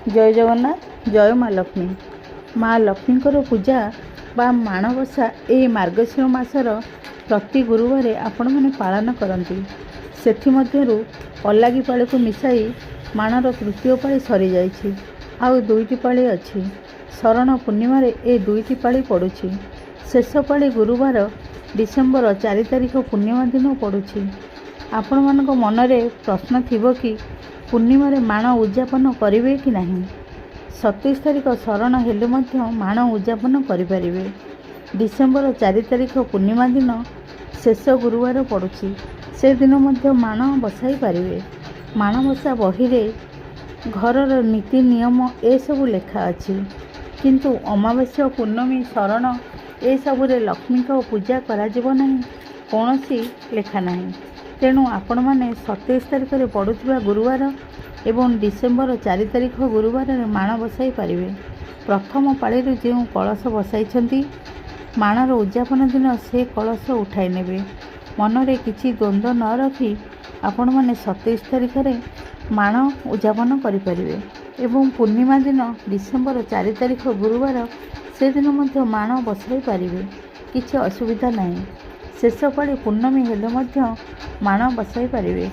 जय जगन्नाथ जय माँ लक्ष्मी। माँ लक्ष्मीकर पूजा बा माणबसा ए मार्गशीर मासर प्रति गुरुवार आपण मैंने पालन करती। सेमध्यु अलागी पाड़ी को मिसाई माणर तृतीय पाड़ी सरी जाइछि। आउ दुईटी पाड़ी अच्छी। शरण पूर्णिमार ए दुईटी पाड़ी पड़ुछि। शेष पाड़ी गुरुवार डिसेम्बर 4 तारिख पूर्णिमा दिन पड़ुछि। आपण मानक मनरे प्रश्न थिबो कि पूर्णिमार माण उद्यापन करिवे कि नहीं। 27 तारिख शरण हेले मध्य माण उद्यापन करिपारिबे। डिसेम्बर 4 तारिख पूर्णिमा दिन शेष गुरुवार पड़ुछि। से दिन मध्य माण बसाई पारिबे। माणबसा बहिरे घरर नीति नियम ए सबु लेखा अछि, किंतु अमावास्या पूर्णमी शरण ए सबुरे लक्ष्मी को पूजा करा जिवो नहीं, कौनसी लेखा नहीं। तेणु आपण माने 27 तारिख रे पड़ुथिबा गुरुवार एवं डिसेम्बर 4 तारिख गुरुवार माण बसाई पारिबे। प्रथम पाड़ी जो कलश बसाई माणर उद्यापन दिन से कलश उठाई नेबे। मनरे किछि द्वंद्व न रखी आपण माने 27 तारिख रे माण उद्यापन करिपारिबे एवं पूर्णिमा दिन डिसेम्बर 4 तारिख गुरुवार से दिन मध्य माण बसाई पारिबे। किछि असुविधा नहीं। शेष पाड़ी पूर्णमी हेले मध्य माण बसाई पारिबे।